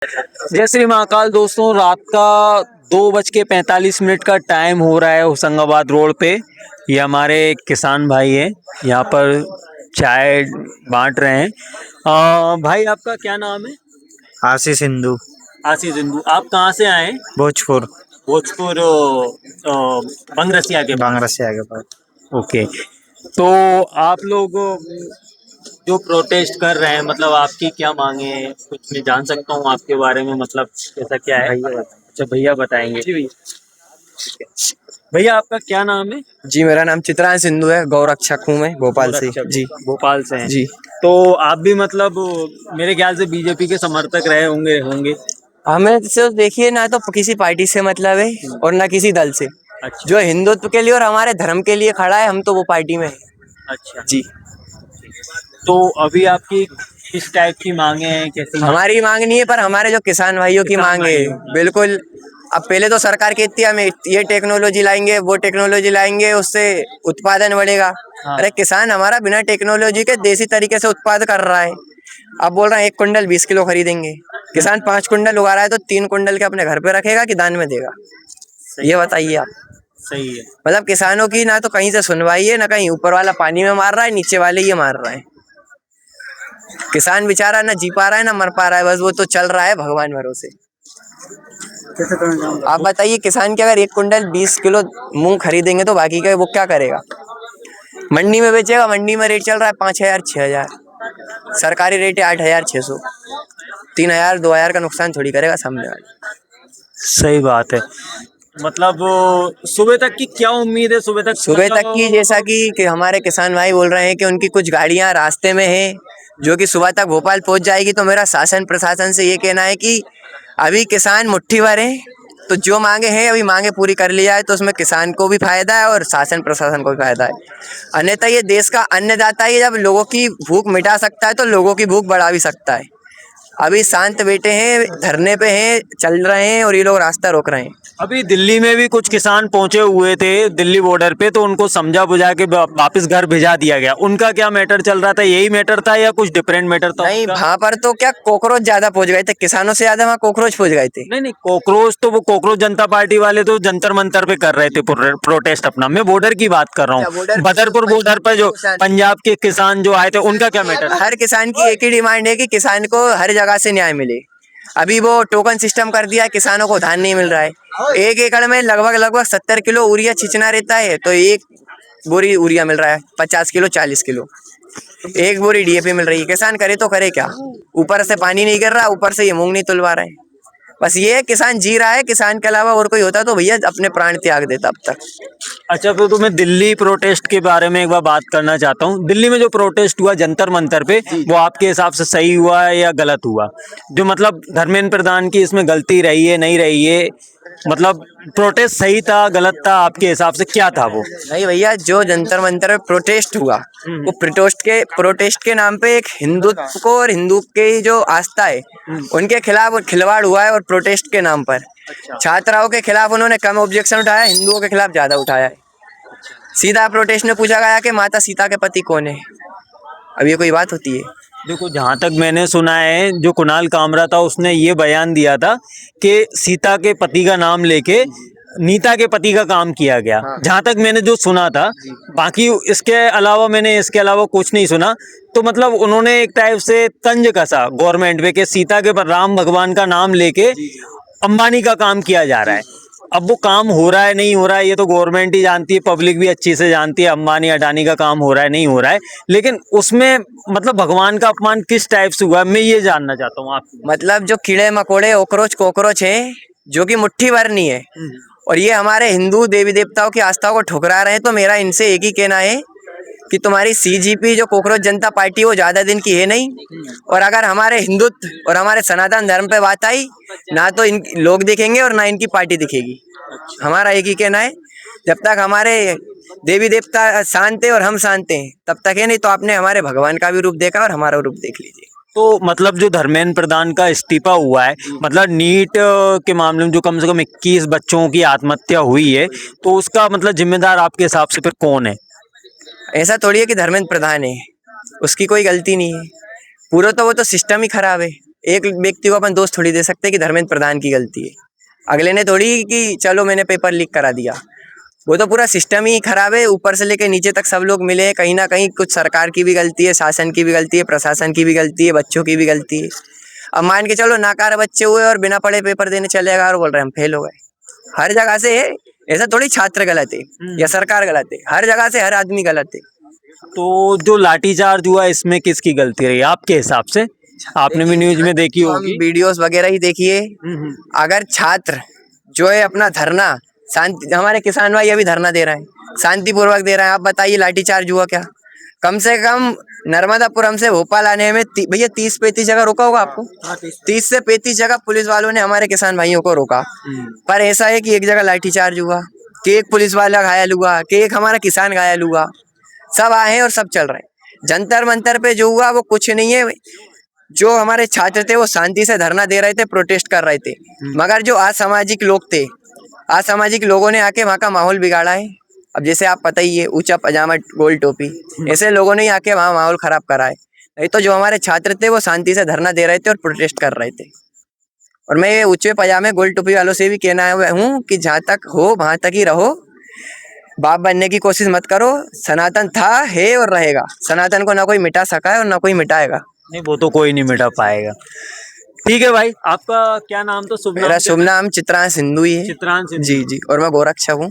जय श्री महाकाल दोस्तों, रात का 2:45 का टाइम हो रहा है होशंगाबाद रोड पे। ये हमारे किसान भाई हैं, यहाँ पर चाय बांट रहे हैं। भाई आपका क्या नाम है? आशीष सिंधु। आशीष हिंदू। आप कहाँ से आए हैं? भोजपुर। भोजपुर बंगरसिया के पास। बांग्लादेश के पास। ओके, तो आप लोग जो प्रोटेस्ट कर रहे हैं, मतलब आपकी क्या मांगे हैं? कुछ मैं जान सकता हूँ आपके बारे में, मतलब ऐसा क्या है? अच्छा, भैया बताएंगे। जी भैया, आपका क्या नाम है? जी, मेरा नाम चित्रांश सिंधु है। गौरक्षक हूँ मैं, भोपाल से। जी, भोपाल से हैं। जी। तो आप भी मतलब मेरे ख्याल से बीजेपी के समर्थक रहे होंगे। हमें सिर्फ देखिए, ना तो किसी पार्टी से मतलब है और ना किसी दल से। अच्छा। जो हिंदुत्व के लिए और हमारे धर्म के लिए खड़ा है, हम तो वो पार्टी में है। अच्छा जी। तो अभी आपकी किस टाइप की मांगे हैं? कैसी हमारी मांग नहीं है, पर हमारे जो किसान भाइयों की मांग है, बिल्कुल। अब पहले तो सरकार कहती है हमें ये टेक्नोलॉजी लाएंगे, वो टेक्नोलॉजी लाएंगे, उससे उत्पादन बढ़ेगा। हाँ। अरे किसान हमारा बिना टेक्नोलॉजी के देसी तरीके से उत्पादन कर रहा है। अब बोल रहे हैं 1 कुंटल 20 किलो खरीदेंगे। किसान 5 कुंटल उगा रहा है, तो 3 कुंटल के अपने घर पे रखेगा कि दान में देगा? ये बताइए आप। सही है। मतलब किसानों की ना तो कहीं से सुनवाई है, ना कहीं। ऊपर वाला पानी में मार रहा है, नीचे वाले ये मार रहा है। किसान बेचारा ना जी पा रहा है ना मर पा रहा है, बस वो तो चल रहा है भगवान भरोसे। आप बताइए, किसान के अगर 1 कुंटल 20 किलो मूंग खरीदेंगे तो बाकी का वो क्या करेगा? मंडी में बेचेगा। मंडी में रेट चल रहा है 5,000 6,000। सरकारी रेट है 8,600। 3,000 2,000 का नुकसान थोड़ी करेगा सामने वाला। सही बात है। मतलब सुबह तक की क्या उम्मीद है? सुबह तक की जैसा कि हमारे किसान भाई बोल रहे हैं कि उनकी कुछ गाड़ियां रास्ते में हैं, जो कि सुबह तक भोपाल पहुंच जाएगी। तो मेरा शासन प्रशासन से ये कहना है कि अभी किसान मुट्ठी भर है, तो जो मांगे हैं अभी मांगे पूरी कर लिया है, तो उसमें किसान को भी फायदा है और शासन प्रशासन को भी फायदा है। अन्यथा ये देश का अन्नदाता है, जब लोगों की भूख मिटा सकता है तो लोगों की भूख बढ़ा भी सकता है। अभी शांत बैठे हैं, धरने पे हैं, चल रहे हैं, और ये लोग रास्ता रोक रहे हैं। अभी दिल्ली में भी कुछ किसान पहुंचे हुए थे दिल्ली बॉर्डर पे, तो उनको समझा बुझा के वापस घर भेजा दिया गया। उनका क्या मैटर चल रहा था? यही मैटर था या कुछ डिफरेंट मैटर था? नहीं, वहां पर तो क्या कॉकरोच ज्यादा पहुंच गए थे, किसानों से ज्यादा वहाँ कॉकरोच पहुंच गए थे। नहीं, कॉकरोच तो वो कॉकरोच जनता पार्टी वाले तो जंतर मंतर पे कर रहे थे प्रोटेस्ट अपना। मैं बॉर्डर की बात कर रहा हूँ। बदरपुर बॉर्डर पर जो पंजाब के किसान जो आए थे, उनका क्या मैटर? हर किसान की एक ही डिमांड है कि किसान को हर जगह से न्याय मिले। अभी वो टोकन सिस्टम कर दिया है, किसानों को धान नहीं मिल रहा है। 1 एकड़ में लगभग 70 किलो यूरिया छिंचना रहता है, तो 1 बोरी यूरिया मिल रहा है 50 किलो 40 किलो। 1 बोरी डीएपी मिल रही है। किसान करे तो करे क्या? ऊपर से पानी नहीं गिर रहा, ऊपर से ये मूंग नहीं तुलवा रहे हैं। बस ये है, किसान जी रहा है। किसान के अलावा और कोई होता तो भैया अपने प्राण त्याग देता अब तक। अच्छा, तो मैं दिल्ली प्रोटेस्ट के बारे में एक बार बात करना चाहता हूँ। दिल्ली में जो प्रोटेस्ट हुआ जंतर मंतर पे, वो आपके हिसाब से सही हुआ है या गलत हुआ? जो मतलब धर्मेंद्र प्रधान की इसमें गलती रही है, नहीं रही है? मतलब प्रोटेस्ट सही था, गलत था? आपके हिसाब से क्या था वो? नहीं भैया, जो जंतर मंतर प्रोटेस्ट हुआ, वो प्रोटेस्ट के नाम पे एक हिंदुत्व को और हिंदू के जो आस्था है उनके खिलाफ खिलवाड़ हुआ है। और प्रोटेस्ट के नाम पर छात्राओं के खिलाफ उन्होंने कम ऑब्जेक्शन उठाया, हिंदुओं के खिलाफ ज्यादा उठाया है। सीधा प्रोटेस्ट में पूछा गया कि माता सीता के पति कौन है। अब ये कोई बात होती है? देखो, जहाँ तक मैंने सुना है, जो कुणाल कामरा था उसने ये बयान दिया था कि सीता के पति का नाम लेके नीता के पति का काम किया गया। हाँ। जहाँ तक मैंने जो सुना था, बाकी इसके अलावा कुछ नहीं सुना। तो मतलब उन्होंने एक टाइप से तंज कसा गवर्नमेंट पे कि सीता के पर राम भगवान का नाम लेके अंबानी का काम किया जा रहा है। अब वो काम हो रहा है नहीं हो रहा है, ये तो गवर्नमेंट ही जानती है, पब्लिक भी अच्छी से जानती है अंबानी अडानी का काम हो रहा है नहीं हो रहा है। लेकिन उसमें मतलब भगवान का अपमान किस टाइप से हुआ है, मैं ये जानना चाहता हूँ आप। मतलब जो कीड़े मकोड़े ओकरोच कोकरोच हैं, जो कि मुट्ठी भर नहीं है, और ये हमारे हिंदू देवी देवताओं की आस्था को ठुकरा रहे हैं, तो मेरा इनसे एक ही कहना है कि तुम्हारी सीजीपी जो कॉकरोच जनता पार्टी, वो ज्यादा दिन की है नहीं। और अगर हमारे हिंदुत्व और हमारे सनातन धर्म पे बात आई, ना तो इन लोग दिखेंगे और ना इनकी पार्टी दिखेगी। हमारा एक ही कहना है, जब तक हमारे देवी देवता शांत है और हम शांत हैं तब तक है, नहीं तो आपने हमारे भगवान का भी रूप देखा और हमारा रूप देख लीजिए। तो मतलब जो धर्मेंद्र प्रधान का इस्तीफा हुआ है, मतलब नीट के मामले में जो कम से कम 21 बच्चों की आत्महत्या हुई है, तो उसका मतलब जिम्मेदार आपके हिसाब से फिर कौन है? ऐसा थोड़ी है कि धर्मेंद्र प्रधान है, उसकी कोई गलती नहीं है। पूरा तो वो तो सिस्टम ही खराब है। एक व्यक्ति को अपन दोष थोड़ी दे सकते कि धर्मेंद्र प्रधान की गलती है, अगले ने थोड़ी कि चलो मैंने पेपर लीक करा दिया। वो तो पूरा सिस्टम ही खराब है, ऊपर से लेके नीचे तक सब लोग मिले हैं। कहीं ना कहीं कुछ सरकार की भी गलती है, शासन की भी गलती है, प्रशासन की भी गलती है, बच्चों की भी गलती है। अब मान के चलो नाकार बच्चे हुए और बिना पढ़े पेपर देने चले गए और बोल रहे हैं हम फेल हो गए। हर जगह से है, ऐसा थोड़ी छात्र गलत है या सरकार गलत है, हर जगह से हर आदमी गलत है। तो जो लाठीचार्ज हुआ इसमें किसकी गलती रही आपके हिसाब से? आपने भी न्यूज में देखी हम होगी। वीडियोस वगैरह ही देखिए। अगर छात्र जो है अपना धरना शांति, हमारे किसान भाई अभी धरना दे रहे हैं, शांतिपूर्वक दे रहे हैं, आप बताइए लाठीचार्ज हुआ क्या? कम से कम नर्मदापुरम से भोपाल आने में भैया 30-35 जगह रोका होगा आपको। 30 से 35 जगह पुलिस वालों ने हमारे किसान भाइयों को रोका। पर ऐसा है कि एक जगह लाठीचार्ज हुआ, कि एक पुलिस वाला घायल हुआ, कि एक हमारा किसान घायल हुआ। सब आए हैं और सब चल रहे हैं। जंतर मंतर पे जो हुआ वो कुछ नहीं है। जो हमारे छात्र थे वो शांति से धरना दे रहे थे, प्रोटेस्ट कर रहे थे, मगर जो असामाजिक लोग थे, असामाजिक लोगों ने आके वहाँ का माहौल बिगाड़ा है। अब जैसे आप पता ही है, ऊंचा पजामा गोल टोपी, ऐसे लोगों ने ही आके वहाँ माहौल खराब करा है। नहीं तो जो हमारे छात्र थे वो शांति से धरना दे रहे थे और प्रोटेस्ट कर रहे थे। और मैं ये ऊंचे पजामे गोल टोपी वालों से भी कहना हूँ कि जहाँ तक हो वहाँ तक ही रहो, बाप बनने की कोशिश मत करो। सनातन था, है और रहेगा। सनातन को ना कोई मिटा सका है और ना कोई मिटाएगा। नहीं, वो तो कोई नहीं मिटा पाएगा। ठीक है भाई, आपका क्या नाम? तो शुभ नाम मेरा क्या? शुभ नाम चित्रांश सिंधु ही है। चित्रांश सिंधु। जी जी, और मैं गोरक्षक हूँ।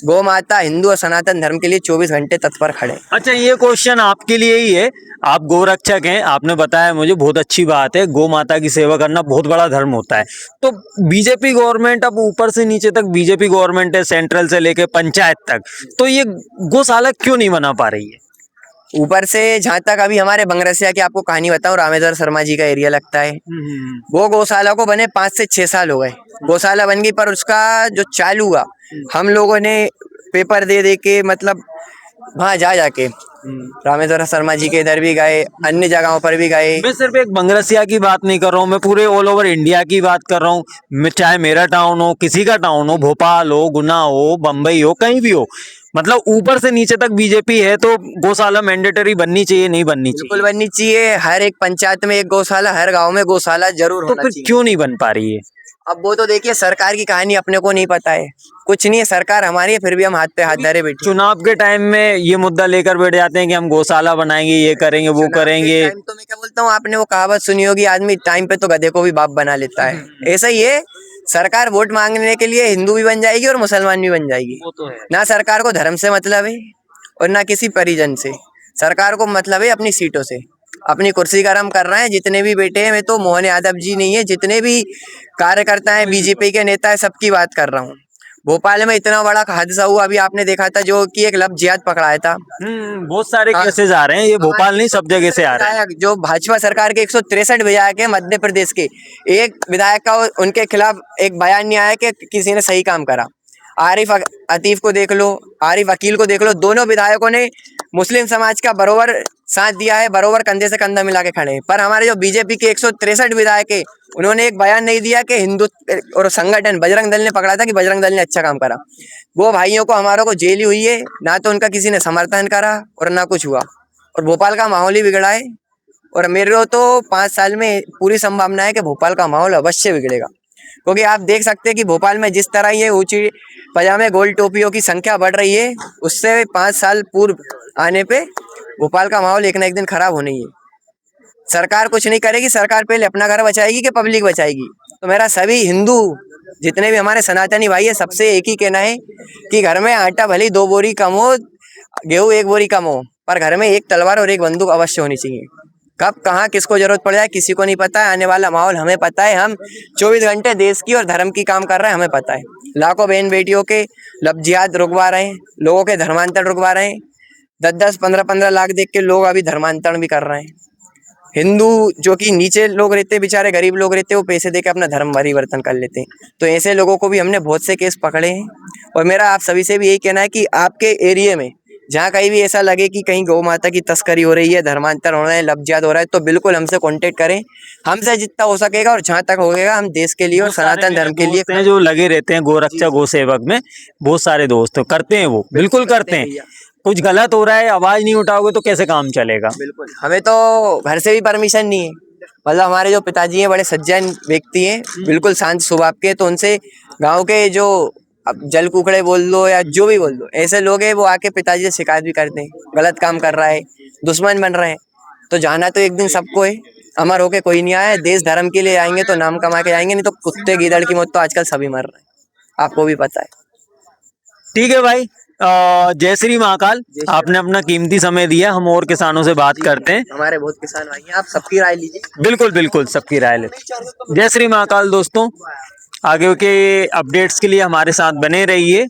गौ माता हिंदू और सनातन धर्म के लिए 24 घंटे तत्पर खड़े। अच्छा, ये क्वेश्चन आपके लिए ही है। आप गोरक्षक हैं, आपने बताया मुझे, बहुत अच्छी बात है। गौ माता की सेवा करना बहुत बड़ा धर्म होता है। तो बीजेपी गवर्नमेंट, अब ऊपर से नीचे तक बीजेपी गवर्नमेंट है, सेंट्रल से लेके पंचायत तक, तो ये गौशाला क्यों नहीं बना पा रही है? ऊपर से जहाँ तक अभी हमारे बंगरसिया की आपको कहानी बताऊं, रामेश्वर शर्मा जी का एरिया लगता है। वो गौशाला को बने 5 से 6 साल हो गए। गौशाला बन गई, पर उसका जो चालू हुआ, हम लोगों ने पेपर दे दे के, मतलब वहाँ जा जाके रामेश्वर शर्मा जी के इधर भी गए, अन्य जगहों पर भी गए। मैं सिर्फ एक बंगरसिया की बात नहीं कर रहा हूँ, मैं पूरे ऑल ओवर इंडिया की बात कर रहा हूँ। चाहे मेरा टाउन हो, किसी का टाउन हो, भोपाल हो, गुना हो, बम्बई हो, कहीं भी हो, मतलब ऊपर से नीचे तक बीजेपी है। तो गौशाला मैंडेटरी बननी चाहिए, नहीं बननी चाहिए? बिल्कुल बननी चाहिए। हर एक पंचायत में एक गौशाला, हर गांव में गौशाला जरूर तो होना फिर चाहिए। क्यों नहीं बन पा रही है? अब वो तो देखिए, सरकार की कहानी अपने को नहीं पता है, कुछ नहीं है। सरकार हमारी है, फिर भी हम हाथ पे हाथ धरे बैठे। चुनाव के टाइम में ये मुद्दा लेकर बैठ जाते हैं कि हम गौशाला बनाएंगे, ये करेंगे, वो करेंगे। टाइम तो मैं क्या बोलता हूँ, आपने वो कहावत सुनी होगी, आदमी टाइम पे तो गधे को भी बाप बना लेता है। ऐसा ही है, सरकार वोट मांगने के लिए हिंदू भी बन जाएगी और मुसलमान भी बन जाएगी। वो तो है। ना सरकार को धर्म से मतलब है और ना किसी परिजन से। सरकार को मतलब है अपनी सीटों से, अपनी कुर्सी गरम कर रहे हैं। जितने भी बेटे हैं, मैं तो मोहन यादव जी नहीं है, जितने भी कार्यकर्ता हैं, बीजेपी के नेता है, सबकी बात कर रहा हूँ। भोपाल में इतना बड़ा हादसा हुआ, अभी आपने देखा था, जो कि एक लव जिहाद पकड़ाया था। बहुत सारे केसेस आ रहे हैं, ये भोपाल नहीं सब जगह से आ रहे हैं। जो भाजपा सरकार के 163 विधायक है मध्य प्रदेश के, एक विधायक का उनके खिलाफ एक बयान नहीं आया कि किसी ने सही काम करा। आरिफ अतीफ को देख लो, आरिफ वकील को देख लो, दोनों विधायकों ने मुस्लिम समाज का बरोबर साथ दिया है, बरोबर कंधे से कंधा मिला के खड़े हैं। पर हमारे जो बीजेपी के 163 विधायक है, उन्होंने एक बयान नहीं दिया कि हिंदू और संगठन बजरंग दल ने पकड़ा था कि बजरंग दल ने अच्छा काम करा। वो भाइयों को, हमारों को जेल हुई है, ना तो उनका किसी ने समर्थन करा और ना कुछ हुआ, और भोपाल का माहौल ही बिगड़ा है। और मेरे को तो 5 साल में पूरी संभावना है कि भोपाल का माहौल अवश्य बिगड़ेगा, क्योंकि आप देख सकते हैं कि भोपाल में जिस तरह ये ऊंची पजामे गोल टोपियों की संख्या बढ़ रही है, उससे 5 साल पूर्व आने पे भोपाल का माहौल एक ना एक दिन खराब होने ही है। सरकार कुछ नहीं करेगी, सरकार पहले अपना घर बचाएगी कि पब्लिक बचाएगी? तो मेरा सभी हिंदू, जितने भी हमारे सनातनी भाई है, सबसे एक ही कहना है कि घर में आटा भले 2 बोरी कम हो, गेहूँ 1 बोरी कम हो, पर घर में एक तलवार और एक बंदूक अवश्य होनी चाहिए। कब कहाँ किसको जरूरत पड़ जाए किसी को नहीं पता है। आने वाला माहौल हमें पता है, हम 24 घंटे देश की और धर्म की काम कर रहे हैं, हमें पता है। लाखों बहन बेटियों के लव जिहाद रुकवा रहे हैं, लोगों के धर्मांतरण रुकवा रहे हैं। 10-10, 15-15 लाख देख के लोग अभी धर्मांतरण भी कर रहे हैं। हिंदू जो कि नीचे लोग रहते हैं, बेचारे गरीब लोग रहते हैं, वो पैसे देके अपना धर्म परिवर्तन कर लेते हैं। तो ऐसे लोगों को भी हमने बहुत से केस पकड़े हैं। और मेरा आप सभी से भी यही कहना है कि आपके एरिया में जहाँ कहीं भी ऐसा लगे कि कहीं गौ माता की तस्करी हो रही है, धर्मांतर हो रहा है, लव जिहाद हो रहा है, तो बिल्कुल हमसे कांटेक्ट करें। हमसे जितना हो सकेगा और जहाँ तक होगा हम देश के लिए और सनातन धर्म के लिए हैं जो लगे रहते हैं गोरक्षा गो सेवक में, बहुत सारे दोस्त करते हैं, वो बिल्कुल करते हैं। कुछ गलत हो रहा है, आवाज नहीं उठाओगे तो कैसे काम चलेगा? बिल्कुल। हमें तो घर से भी परमिशन नहीं है, मतलब हमारे जो पिताजी हैं बड़े सज्जन व्यक्ति हैं, बिल्कुल शांत स्वभाव के, तो उनसे गांव के जो अब जल कुकड़े बोल लो या जो भी बोल लो, ऐसे लोग हैं वो आके पिताजी से शिकायत भी करते हैं, गलत काम कर रहा है, दुश्मन बन रहे हैं। तो जाना तो एक दिन सबको है, अमर होके कोई नहीं आया है। देश धर्म के लिए आएंगे तो नाम कमा के आएंगे, नहीं तो कुत्ते गीदड़ की मौत तो आजकल सभी मर रहे हैं, आपको भी पता है। ठीक है भाई, जय श्री महाकाल। आपने अपना कीमती समय दिया, हम और किसानों से बात करते हैं। हमारे बहुत किसान भाई हैं, आप सबकी राय लीजिए। बिल्कुल बिल्कुल, सबकी राय ले। जय श्री महाकाल दोस्तों, आगे के अपडेट्स के लिए हमारे साथ बने रहिए।